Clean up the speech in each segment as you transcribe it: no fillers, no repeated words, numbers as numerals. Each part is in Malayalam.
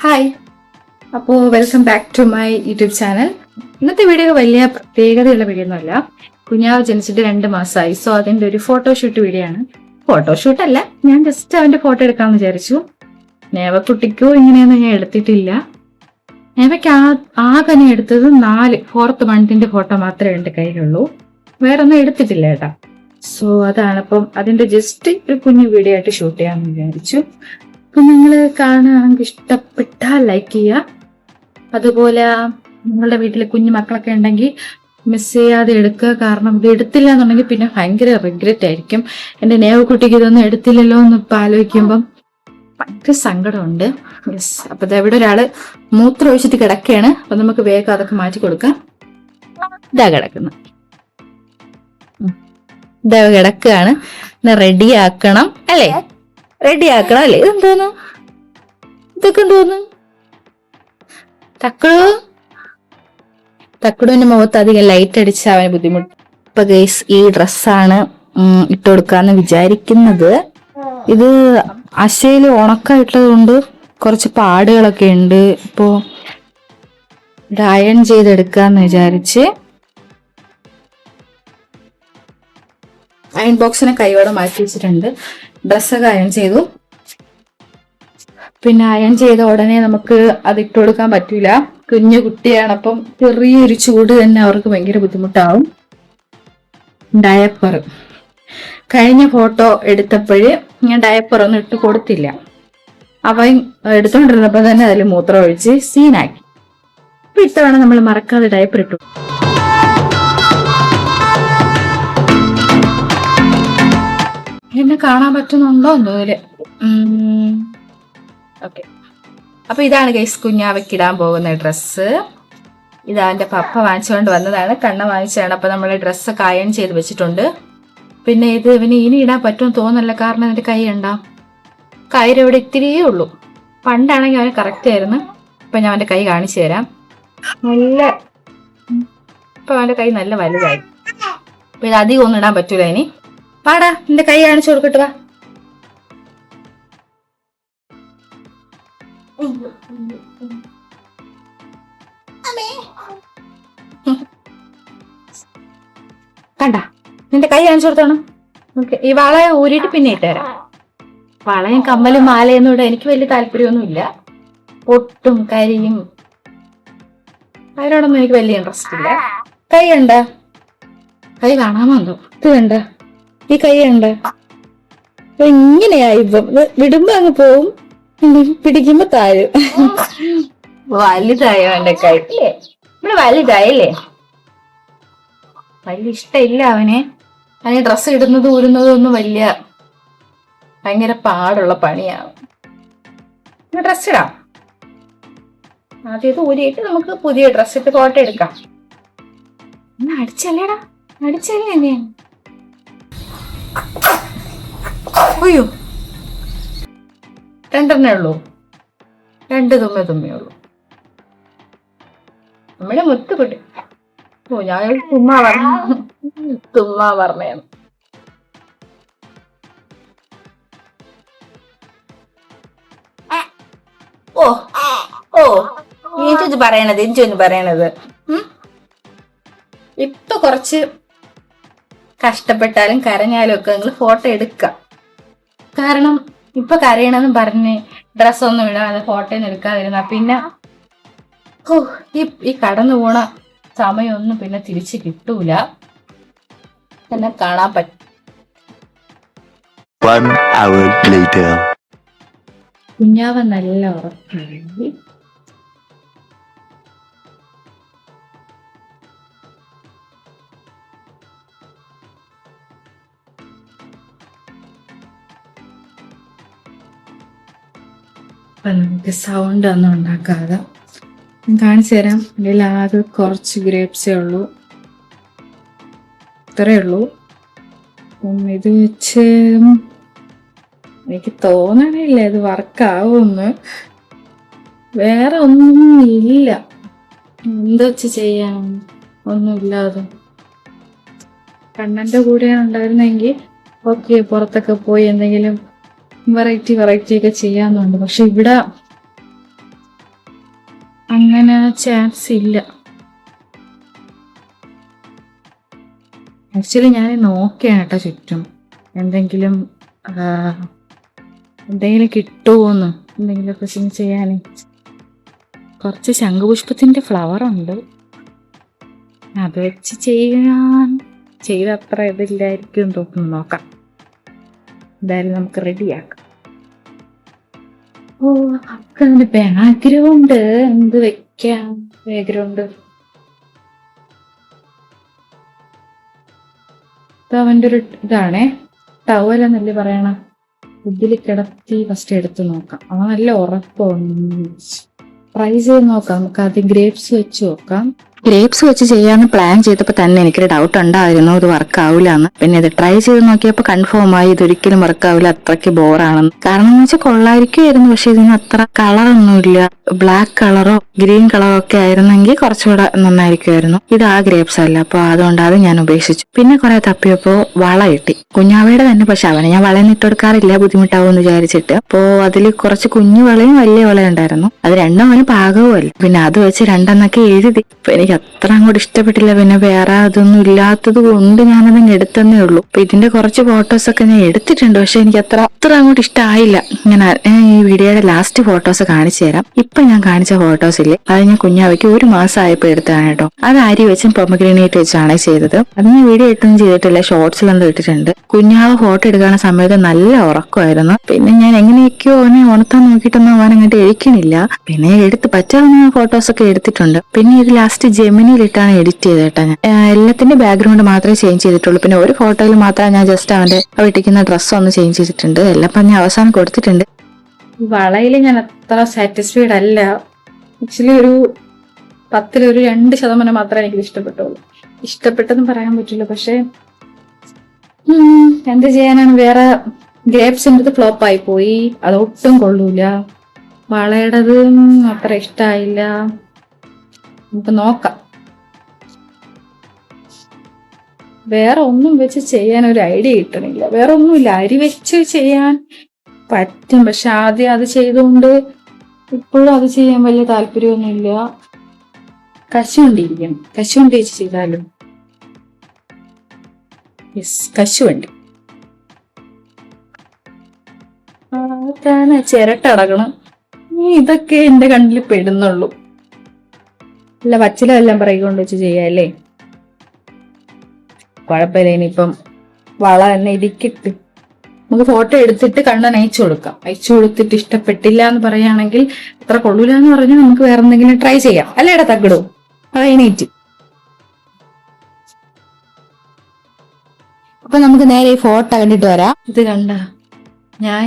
ഹായ്, അപ്പോൾ welcome back to my YouTube channel. ഇന്നത്തെ വീഡിയോ വലിയ പ്രത്യേകതയുള്ള വീഡിയോ ഒന്നുമല്ല. കുഞ്ഞാവ് ജനിച്ചിട്ട് 2 മാസമായി. സോ അതിന്റെ ഒരു ഫോട്ടോഷൂട്ട് വീഡിയോ ആണ്. ഫോട്ടോഷൂട്ട് അല്ല, ഞാൻ ജസ്റ്റ് അവന്റെ ഫോട്ടോ എടുക്കാമെന്ന് വിചാരിച്ചു. നേവക്കുട്ടിക്കോ ഇങ്ങനെയൊന്നും ഞാൻ എടുത്തിട്ടില്ല. നേവയ്ക്ക് ആകെ ഞാൻ എടുത്തത് 4th മന്തിന്റെ ഫോട്ടോ മാത്രമേ എന്റെ കയ്യിലുള്ളൂ. വേറെ ഒന്നും എടുത്തിട്ടില്ല ഏട്ടാ. സോ അതാണ്. അപ്പം അതിന്റെ ജസ്റ്റ് ഒരു കുഞ്ഞു വീഡിയോ ആയിട്ട് ഷൂട്ട് ചെയ്യാമെന്ന് വിചാരിച്ചു. അപ്പം നിങ്ങൾ കാണുകയാണെങ്കിൽ ഇഷ്ടപ്പെട്ടാൽ ലൈക്ക് ചെയ്യുക. അതുപോലെ നിങ്ങളുടെ വീട്ടിൽ കുഞ്ഞു മക്കളൊക്കെ ഉണ്ടെങ്കിൽ മിസ് ചെയ്യാതെ എടുക്കുക. കാരണം ഇത് എടുത്തില്ല എന്നുണ്ടെങ്കിൽ പിന്നെ ഭയങ്കര റിഗ്രറ്റ് ആയിരിക്കും. എൻ്റെ നേവക്കുട്ടിക്ക് ഇതൊന്നും എടുത്തില്ലല്ലോ എന്ന് ഇപ്പം ആലോചിക്കുമ്പം ഭയങ്കര സങ്കടമുണ്ട്. യെസ്, അപ്പൊ ഇവിടെ ഒരാള് മൂത്രം ഒഴിച്ചിട്ട് കിടക്കുകയാണ്. അപ്പൊ നമുക്ക് വേഗം അതൊക്കെ മാറ്റി കൊടുക്കാം. ഇതാ കിടക്കുന്നു, ഇതാ കിടക്കുകയാണ്. റെഡി ആക്കണം അല്ലേ? റെഡി ആക്കണം അല്ലേ? ഇതെന്തോന്നു, ഇതൊക്കെ എന്തോന്നു? തക്കടുവിന്റെ മുഖത്ത് അധികം ലൈറ്റ് അടിച്ച അവന് ബുദ്ധിമുട്ട്. ഇപ്പൊ ഗൈസ് ഈ ഡ്രസ്സാണ് ഇട്ട് കൊടുക്കാന്ന് വിചാരിക്കുന്നത്. ഇത് അശയില് ഉണക്കായിട്ടത് കൊണ്ട് കുറച്ച് പാടുകളൊക്കെ ഉണ്ട്. ഇപ്പോ അയൺ ചെയ്തെടുക്കാന്ന് വിചാരിച്ച് അയൺ ബോക്സിനെ കൈയോടെ മാറ്റി വെച്ചിട്ടുണ്ട്. ഡ്രസ്സൊക്കെ അയൺ ചെയ്തു. പിന്നെ അയൺ ചെയ്ത ഉടനെ നമുക്ക് അത് ഇട്ട് കൊടുക്കാൻ പറ്റൂല. കുഞ്ഞു കുട്ടിയാണ്, അപ്പം ചെറിയൊരു ചൂട് തന്നെ അവർക്ക് ഭയങ്കര ബുദ്ധിമുട്ടാവും. ഡയപ്പർ കഴിഞ്ഞ ഫോട്ടോ എടുത്തപ്പോഴ് ഞാൻ ഡയപ്പർ ഒന്നും ഇട്ട് കൊടുത്തില്ല. അവൻ എടുത്തോണ്ടിരുന്നപ്പോ തന്നെ അതിൽ മൂത്രം ഒഴിച്ച് സീനാക്കി. അപ്പൊ ഇത്തവണ നമ്മൾ മറക്കാതെ ഡയപ്പർ ഇട്ടു. എന്നെ കാണാൻ പറ്റുന്നുണ്ടോ എന്തോല്? ഓക്കെ. അപ്പൊ ഇതാണ് ഗൈസ് കുഞ്ഞാവയ്ക്ക് ഇടാൻ പോകുന്ന ഡ്രസ്സ്. ഇതാ എന്റെ പപ്പ വാങ്ങിച്ചുകൊണ്ട് വന്നതാണ്, കണ്ണ വാങ്ങിച്ചതാണ്. അപ്പൊ നമ്മൾ ഡ്രസ്സൊക്കെ അയൺ ചെയ്ത് വെച്ചിട്ടുണ്ട്. പിന്നെ ഇത് ഇവന് ഇനി ഇടാൻ പറ്റുമെന്ന് തോന്നുന്നില്ല, കാരണം എന്റെ കൈ ഉണ്ടാ കൈരവിടെ ഇത്തിരിയേ ഉള്ളൂ. പണ്ടാണെങ്കിൽ അവന് കറക്റ്റ് ആയിരുന്നു. ഇപ്പൊ ഞാൻ അവന്റെ കൈ കാണിച്ചു തരാം. ഇപ്പൊ അവന്റെ കൈ നല്ല വലുതായി. അപ്പൊ ഇത് അധികം ഒന്നും ഇടാൻ പറ്റൂല ഇനി. പാടാ, എന്റെ കൈ കാണിച്ചു കൊടുക്കട്ടെ. വാ, കണ്ട നിന്റെ കൈ കാണിച്ചു കൊടുത്തോണം. ഓക്കെ, ഈ വള ഊരിയിട്ട് പിന്നെ ഇട്ടുതരാം. വളയും കമ്മലും മാലയൊന്നും ഇടാൻ എനിക്ക് വലിയ താല്പര്യമൊന്നുമില്ല. പൊട്ടും കരിയും അതിനോടൊന്നും എനിക്ക് വലിയ ഇൻട്രസ്റ്റ് ഇല്ല. കൈ കണ്ട, കൈ കാണാമോ? ഇത് കണ്ട, ഈ കൈ കണ്ട, ഇങ്ങനെയായി. ഇപ്പം വിടുമ്പോ അങ്ങ് പോവും, പിടിക്കുമ്പോ താഴും. വലുതായോ എന്റെ കൈ? ഇവിടെ വലുതായല്ലേ? വലിയ ഇഷ്ടമില്ല അവന്. അവന് ഡ്രസ്സ് ഇടുന്നതും ഊരുന്നതും ഒന്നും ഭയങ്കര പാടുള്ള പണിയാവും. ഡ്രസ് ഇടാം. ആദ്യം ഇത് ഊരിയിട്ട് നമുക്ക് പുതിയ ഡ്രസ് ഇട്ട് ഫോട്ടോ എടുക്കാം. അടിച്ചല്ലേടാ, അടിച്ചല്ലേ എന്നെ? അയ്യോ, 2 ഉള്ളൂ. 2 തുമ്മയുള്ളൂ. നമ്മുടെ മുത്തുകുട്ടി. ഓ, ഞാൻ തുമ്മാ പറഞ്ഞേന്ന്. ഓ ഓ എനിക്കൊന്ന് പറയണത് ഇപ്പൊ കുറച്ച് കഷ്ടപ്പെട്ടാലും കരഞ്ഞാലും ഒക്കെ നിങ്ങൾ ഫോട്ടോ എടുക്കാം. കാരണം ഇപ്പൊ കരയണമെന്ന് പറഞ്ഞ് ഡ്രസ്സൊന്നും ഇടാതെ ഫോട്ടോന്ന് എടുക്കാതിരുന്ന പിന്നെ ഈ കടന്നു പോണ സമയമൊന്നും പിന്നെ തിരിച്ച് കിട്ടൂല. എന്നെ കാണാൻ പറ്റും. കുഞ്ഞാവ നല്ല ഉറപ്പായി. അപ്പൊ നമുക്ക് സൗണ്ട് ഒന്നും ഉണ്ടാക്കാതെ ഞാൻ കാണിച്ചു തരാം. ഇതിൽ ആകെ കുറച്ച് ഗ്രേപ്സേ ഉള്ളൂ, ഇത്രയേ ഉള്ളൂ. ഇത് വെച്ച് എനിക്ക് തോന്നണില്ല ഇത് വർക്കാവുമെന്ന്. വേറെ ഒന്നും ഇല്ല, എന്താ വെച്ച് ചെയ്യാൻ ഒന്നുമില്ലാതെ. കണ്ണന്റെ കൂടെ ഉണ്ടായിരുന്നെങ്കിൽ ഓക്കെ, പുറത്തൊക്കെ പോയി എന്തെങ്കിലും വെറൈറ്റി ഒക്കെ ചെയ്യാന്നുണ്ട്. പക്ഷെ ഇവിടെ അങ്ങനെ ചാൻസ് ഇല്ല. ആക്ച്വലി ഞാൻ നോക്കിയാണ് കേട്ടോ ചുറ്റും എന്തെങ്കിലും കിട്ടുമോന്ന്, എന്തെങ്കിലുമൊക്കെ ചെയ്യാൻ. കുറച്ച് ശംഖുപുഷ്പത്തിന്റെ ഫ്ലവർ ഉണ്ട്, അത് വെച്ച് ചെയ്തത്ര ഇതില്ലായിരിക്കും തോന്നുന്നു. നോക്കാം, എന്തായാലും നമുക്ക് റെഡിയാക്കാം. ഓ, അതിന് ബാക്ക്ഗ്രൗണ്ട് എന്ത് വെക്കാം? ബാക്ക്ഗ്രൗണ്ട് അവൻ്റെ ഒരു ഇതാണേ, ടവലെന്നല്ലേ പറയണ, ഇതിൽ കിടത്തി ഫസ്റ്റ് എടുത്ത് നോക്കാം. നല്ല ഉറപ്പുണ്ട്, ട്രൈ ചെയ്ത് നോക്കാം. നമുക്ക് ആദ്യം ഗ്രേപ്സ് വെച്ച് നോക്കാം. ഗ്രേപ്സ് വെച്ച് ചെയ്യാന്ന് പ്ലാൻ ചെയ്തപ്പോൾ തന്നെ എനിക്കൊരു ഡൗട്ട് ഉണ്ടായിരുന്നു ഇത് വർക്ക് ആവില്ല എന്ന്. പിന്നെ ഇത് ട്രൈ ചെയ്ത് നോക്കിയപ്പോൾ കൺഫേം ആയി ഇതൊരിക്കലും വർക്ക് ആവില്ല, അത്രയ്ക്ക് ബോറാണെന്ന്. കാരണം എന്ന് വെച്ചാൽ കൊള്ളായിരിക്കുമായിരുന്നു, പക്ഷെ ഇതിന് അത്ര കളറൊന്നുമില്ല. ബ്ലാക്ക് കളറോ ഗ്രീൻ കളറോ ഒക്കെ ആയിരുന്നെങ്കിൽ കുറച്ചുകൂടെ നന്നായിരിക്കുമായിരുന്നു. ഇത് ആ ഗ്രേപ്സ് അല്ല, അപ്പൊ അതുകൊണ്ട് അത് ഞാൻ ഉപേക്ഷിച്ചു. പിന്നെ കുറെ തപ്പിയപ്പോ വള കിട്ടി, കുഞ്ഞാവയുടെ തന്നെ. പക്ഷെ അവനെ ഞാൻ വളയൊന്നും ഇട്ടെടുക്കാറില്ല, ബുദ്ധിമുട്ടാവുമെന്ന് വിചാരിച്ചിട്ട്. അപ്പോ അതിൽ കുറച്ച് കുഞ്ഞു വളയും വലിയ വളയും ഉണ്ടായിരുന്നു. അത് രണ്ടും അവന് പാകവുമല്ല. പിന്നെ അത് വെച്ച് രണ്ടെണ്ണൊക്കെ എഴുതി. എനിക്ക് അത്ര അങ്ങോട്ട് ഇഷ്ടപ്പെട്ടില്ല. പിന്നെ വേറെ അതൊന്നും ഇല്ലാത്തത് കൊണ്ട് ഞാനതങ്ങ് എടുത്തന്നേ ഉള്ളൂ. അപ്പൊ ഇതിന്റെ കുറച്ച് ഫോട്ടോസ് ഒക്കെ ഞാൻ എടുത്തിട്ടുണ്ട്, പക്ഷെ എനിക്ക് അത്ര അങ്ങോട്ട് ഇഷ്ടമായില്ല. ഞാൻ ഈ വീഡിയോയുടെ ലാസ്റ്റ് ഫോട്ടോസ് കാണിച്ചു തരാം. ഇപ്പൊ ഞാൻ കാണിച്ച ഫോട്ടോസ് ഇല്ലേ, അത് ഞാൻ കുഞ്ഞാവയ്ക്ക് 1 മാസം ആയപ്പോ എടുത്തതാണ് കേട്ടോ. അത് അരി വെച്ചും പൊമഗ്രാനേറ്റ് വെച്ചാണ് ചെയ്തത്. അത് ഞാൻ വീഡിയോ ഇട്ടൊന്നും ചെയ്തിട്ടില്ല, ഷോർട്സിലൊന്നും ഇട്ടിട്ടുണ്ട്. കുഞ്ഞാവ് ഫോട്ടോ എടുക്കുന്ന സമയത്ത് നല്ല ഉറക്കമായിരുന്നു. പിന്നെ ഞാൻ എങ്ങനെയൊക്കെയോ അവനെ ഉണർത്താൻ നോക്കിയിട്ടൊന്നും അവൻ അങ്ങോട്ട് എഴുക്കണില്ല. പിന്നെ എടുത്ത് പറ്റാവുന്ന ഫോട്ടോസ് ഒക്കെ എടുത്തിട്ടുണ്ട്. പിന്നെ ഇത് ലാസ്റ്റ് ജെമിനിയിലിട്ടാണ് എഡിറ്റ് ചെയ്തത് കേട്ടോ. ഞാൻ എല്ലാത്തിന്റെ ബാക്ക്ഗ്രൗണ്ട് മാത്രമേ ചേഞ്ച് ചെയ്തിട്ടുള്ളൂ. പിന്നെ ഒരു ഫോട്ടോയിൽ മാത്രമേ ഞാൻ ജസ്റ്റ് അവന്റെ ഇട്ടിരിക്കുന്ന ഡ്രസ്സ് ഒന്ന് ചേഞ്ച് ചെയ്തിട്ടുണ്ട്. എല്ലാം ഞാൻ അവസാനം കൊടുത്തിട്ടുണ്ട്. വളയിൽ ഞാൻ അത്ര സാറ്റിസ്ഫൈഡ് അല്ല. ആക്ച്വലി ഒരു 10 ഒരു 2% മാത്രമേ എനിക്ക് ഇഷ്ടപ്പെട്ടുള്ളൂ. ഇഷ്ടപ്പെട്ടെന്ന് പറയാൻ പറ്റില്ല, പക്ഷെ എന്ത് ചെയ്യാനാണ്. വേറെ ഗ്രേപ്സിൻ്റെ അടുത്ത് ഫ്ലോപ്പ് ആയി പോയി, അതൊട്ടും കൊള്ളൂല. വളയുടേത് അത്ര ഇഷ്ടമായില്ല. നമുക്ക് നോക്കാം. വേറെ ഒന്നും വെച്ച് ചെയ്യാൻ ഒരു ഐഡിയ കിട്ടണില്ല. വേറെ ഒന്നുമില്ല, അരി വെച്ച് ചെയ്യാൻ പറ്റും, പക്ഷെ ആദ്യം അത് ചെയ്തുകൊണ്ട് ഇപ്പോഴും അത് ചെയ്യാൻ വലിയ താല്പര്യമൊന്നുമില്ല. കശുവണ്ടിയിരിക്കണം, കശുവണ്ടി വെച്ച് ചെയ്താലും. യെസ്, കശുവണ്ടി. അതാണ് ചിരട്ടടക്കണം. ഇതൊക്കെ എന്റെ കണ്ണിൽ പെടുന്നുള്ളൂ. അല്ല, പച്ചിലെല്ലാം പറയിക്കൊണ്ട് വെച്ച് ചെയ്യാല്ലേ, കുഴപ്പമില്ല. ഇനിയിപ്പം വള തന്നെ ഇരിക്കട്ട്. നമുക്ക് ഫോട്ടോ എടുത്തിട്ട് കണ്ണൻ അയച്ചു കൊടുക്കാം. അയച്ചു കൊടുത്തിട്ട് ഇഷ്ടപ്പെട്ടില്ല എന്ന് പറയുകയാണെങ്കിൽ, അത്ര കൊള്ളൂല എന്ന് പറഞ്ഞാൽ നമുക്ക് വേറെ എന്തെങ്കിലും ട്രൈ ചെയ്യാം. അല്ലേടാ തകിടൂ, എണീറ്റ്. അപ്പൊ നമുക്ക് നേരെ ഈ ഫോട്ടോ കണ്ടിട്ട് വരാം. ഇത് കണ്ട, ഞാൻ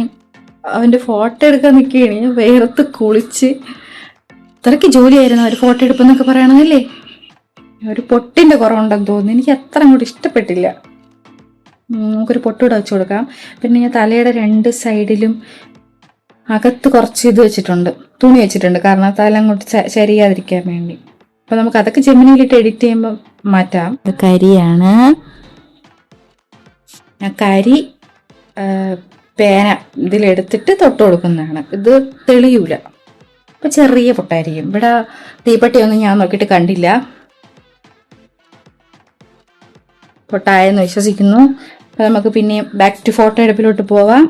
അവന്റെ ഫോട്ടോ എടുക്കാൻ നിൽക്കുകയാണ്. ഞാൻ വേർത്ത് കുളിച്ച് അത്രയ്ക്ക് ജോലിയായിരുന്നു ഒരു ഫോട്ടോ എടുപ്പെന്നൊക്കെ പറയണമെന്നല്ലേ. ഒരു പൊട്ടിന്റെ കുറവുണ്ടെന്ന് തോന്നുന്നു, എനിക്ക് അത്ര അങ്ങോട്ട് ഇഷ്ടപ്പെട്ടില്ല. നമുക്കൊരു പൊട്ടൂടെ വെച്ച് കൊടുക്കാം. പിന്നെ ഞാൻ തലയുടെ 2 സൈഡിലും അകത്ത് കുറച്ച് ഇത് വെച്ചിട്ടുണ്ട്, തുണി വെച്ചിട്ടുണ്ട്, കാരണം തല അങ്ങോട്ട് ചരിയാതിരിക്കാൻ വേണ്ടി. അപ്പൊ നമുക്ക് അതൊക്കെ ജെമിനിയിലിട്ട് എഡിറ്റ് ചെയ്യുമ്പോൾ മാറ്റാം. ഇത് കരിയാണ്, കരി പേന ഇതിലെടുത്തിട്ട് തൊട്ട് കൊടുക്കുന്നതാണ്. ഇത് തെളിയൂല, അപ്പൊ ചെറിയ പൊട്ടായിരിക്കും. ഇവിടെ തീപ്പെട്ടിയൊന്നും ഞാൻ നോക്കിയിട്ട് കണ്ടില്ല. പൊട്ടായെന്ന് വിശ്വസിക്കുന്നു. അപ്പൊ നമുക്ക് പിന്നെ ബാക്ക് ടു ഫോട്ടോ എടുപ്പിലോട്ട് പോവാം.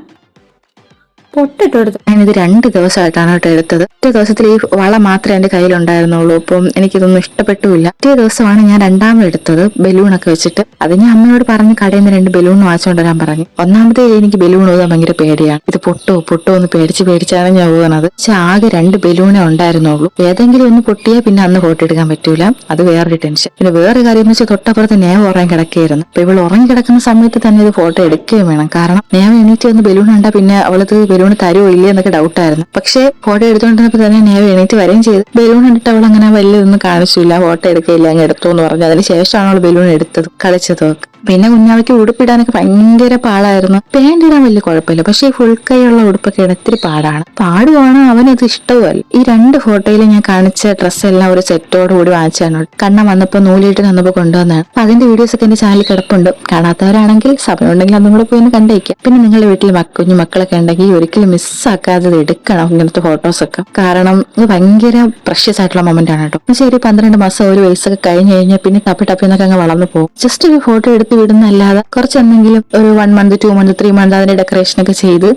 പൊട്ടിട്ട് എടുത്ത് ഞാനിത് 2 ദിവസമായിട്ടാണ് കേട്ടോ എടുത്തത്. ഒറ്റ ദിവസത്തിൽ ഈ വള മാത്രമേ എന്റെ കയ്യിലുണ്ടായിരുന്നുള്ളൂ. അപ്പം എനിക്കിതൊന്നും ഇഷ്ടപ്പെട്ടുമില്ല. ഒറ്റ ദിവസമാണ് ഞാൻ 2ാമത് എടുത്തത്, ബലൂണൊക്കെ വെച്ചിട്ട്. അത് ഞാൻ അമ്മയോട് പറഞ്ഞ് കടയിൽ നിന്ന് 2 ബലൂൺ വാങ്ങിച്ചുകൊണ്ട് വരാൻ പറഞ്ഞു. ഒന്നാമതേ എനിക്ക് ബലൂൺ ഊതാൻ ഭയങ്കര പേടിയാണ്. ഇത് പൊട്ടോ എന്ന് പേടിച്ചാണ് ഞാൻ ഊതുന്നത്. പക്ഷെ ആകെ 2 ബലൂണേ ഉണ്ടായിരുന്നുള്ളൂ. ഏതെങ്കിലും ഒന്ന് പൊട്ടിയാൽ പിന്നെ അന്ന് ഫോട്ടോ എടുക്കാൻ പറ്റൂല, അത് വേറൊരു ടെൻഷൻ. പിന്നെ വേറെ കാര്യം എന്ന് വെച്ചാൽ തൊട്ടപ്പുറത്ത് നേവ ഉറങ്ങി കിടക്കുകയായിരുന്നു. അപ്പൊ ഇവൾ ഉറങ്ങി കിടക്കുന്ന സമയത്ത് തന്നെ ഇത് ഫോട്ടോ എടുക്കുകയും വേണം. കാരണം നേവ എണീറ്റ് വന്ന് ബലൂൺ കണ്ടാൽ പിന്നെ അവളത് ബലൂൺ തരുമോ ഇല്ലേ എന്നൊക്കെ ഡൗട്ടായിരുന്നു. പക്ഷെ ഫോട്ടോ എടുത്തുകൊണ്ടിരുന്നപ്പോൾ തന്നെ നേവ എണീറ്റ് വരെയും ചെയ്തു. ബലൂൺ കണ്ടിട്ട് അവൾ അങ്ങനെ വലിയൊന്നും കാണിച്ചില്ല, ഫോട്ടോ എടുക്കുകയില്ല, അങ്ങ് എടുത്തു എന്ന് പറഞ്ഞു. അതിന് ശേഷമാണ് അവൾ ബലൂൺ എടുത്തത്, കളിച്ചതും ഒക്കെ. പിന്നെ കുഞ്ഞാവയ്ക്ക് ഉടുപ്പിടാനൊക്കെ ഭയങ്കര പാടായിരുന്നു. പാന്റ് ഇടാൻ വലിയ കുഴപ്പമില്ല, പക്ഷെ ഈ ഫുൾ കൈയുള്ള ഉടുപ്പൊക്കെ ഇടാൻ ഇത്തിരി പാടുവാണ്. അവനത് ഇഷ്ടവുമല്ല. ഈ 2 ഫോട്ടോയിൽ ഞാൻ കാണിച്ച ഡ്രസ്സെല്ലാം ഒരു സെറ്റോട് കൂടി വാങ്ങിച്ചാണ്. കണ്ണൻ വന്നപ്പോൾ നൂലിട്ട് വന്നപ്പോൾ കൊണ്ടുവന്നതാണ്. അപ്പൊ അതിന്റെ വീഡിയോസ് ഒക്കെ എന്റെ ചാനലിൽ കിടപ്പുണ്ട്. കാണാത്തവരാണെങ്കിൽ സമയമുണ്ടെങ്കിൽ അതും കൂടെ പോയി ഒന്ന് കണ്ടേക്കാം. പിന്നെ നിങ്ങളുടെ വീട്ടിൽ കുഞ്ഞു മക്കളൊക്കെ ഉണ്ടെങ്കിൽ ഒരിക്കലും ഒരിക്കലും മിസ്സാക്കാതെ എടുക്കണം ഇങ്ങനത്തെ ഫോട്ടോസൊക്കെ. കാരണം ഇത് ഭയങ്കര പ്രഷ്യസ് ആയിട്ടുള്ള മൊമെന്റ് ആണ് കേട്ടോ. ശരി 12 മാസം 1 വയസ്സൊക്കെ കഴിഞ്ഞ് കഴിഞ്ഞാൽ പിന്നെ ടപ്പിന്നൊക്കെ അങ്ങ് വളർന്നു പോകും. ജസ്റ്റ് ഒരു ഫോട്ടോ എടുത്ത് വിടുന്നല്ലാതെ കുറച്ചെന്തെങ്കിലും ഒരു 1 മന്ത് 2 മന്ത് 3 മന്ത് അതിന്റെ ഡെക്കറേഷൻ ഒക്കെ ചെയ്ത്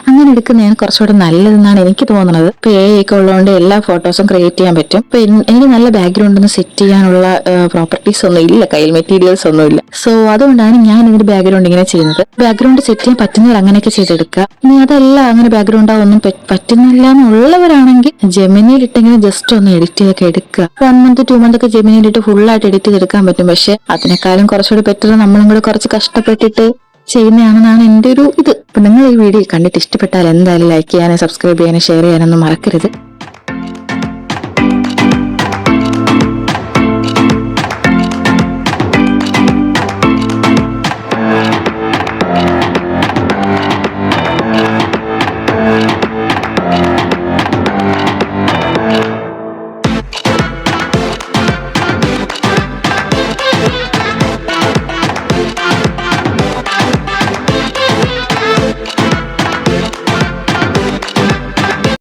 അങ്ങനെ എടുക്കുന്നതാണ് കുറച്ചുകൂടെ നല്ലതെന്നാണ് എനിക്ക് തോന്നുന്നത്. ഇപ്പൊ AI ഒക്കെ ഉള്ളതുകൊണ്ട് എല്ലാ ഫോട്ടോസും ക്രിയേറ്റ് ചെയ്യാൻ പറ്റും. ഇപ്പൊ എനിക്ക് നല്ല ബാക്ക്ഗ്രൗണ്ട് ഒന്ന് സെറ്റ് ചെയ്യാനുള്ള പ്രോപ്പർട്ടീസ് ഒന്നും ഇല്ല, കയ്യിൽ മെറ്റീരിയൽസ് ഒന്നും ഇല്ല. സോ അതുകൊണ്ടാണ് ഞാൻ ഇതിന്റെ ബാക്ക്ഗ്രൗണ്ട് ഇങ്ങനെ ചെയ്യുന്നത്. ബാക്ക്ഗ്രൗണ്ട് സെറ്റ് ചെയ്യാൻ പറ്റുന്നവർ അങ്ങനെയൊക്കെ ചെയ്തെടുക്കുക. ഇനി അതല്ല അങ്ങനെ ബാക്ക്ഗ്രൗണ്ട് ഒന്നും പറ്റുന്നില്ല എന്നുള്ളവരാണെങ്കിൽ ജെമിനിയിൽ ഇട്ടെങ്കിലും ജസ്റ്റ് ഒന്ന് എഡിറ്റ് ചെയ്തൊക്കെ എടുക്കുക. 1 മന്ത് 2 മന്ത് ഒക്കെ ജെമിനിയിൽ ഇട്ട് ഫുള്ളായിട്ട് എഡിറ്റ് ചെയ്തെടുക്കാൻ പറ്റും. പക്ഷെ അതിനേക്കാളും കുറച്ചുകൂടി ബെറ്റർ നമ്മളും കൂടെ കുറച്ച് കഷ്ടപ്പെട്ടിട്ട് ചെയ്യുന്നതാണെന്നാണ് എന്റെ ഒരു ഇത്. അപ്പൊ നിങ്ങൾ ഈ വീഡിയോ കണ്ടിട്ട് ഇഷ്ടപ്പെട്ടാൽ എന്തായാലും ലൈക്ക് ചെയ്യാനും സബ്സ്ക്രൈബ് ചെയ്യാനും ഷെയർ ചെയ്യാനൊന്നും മറക്കരുത്.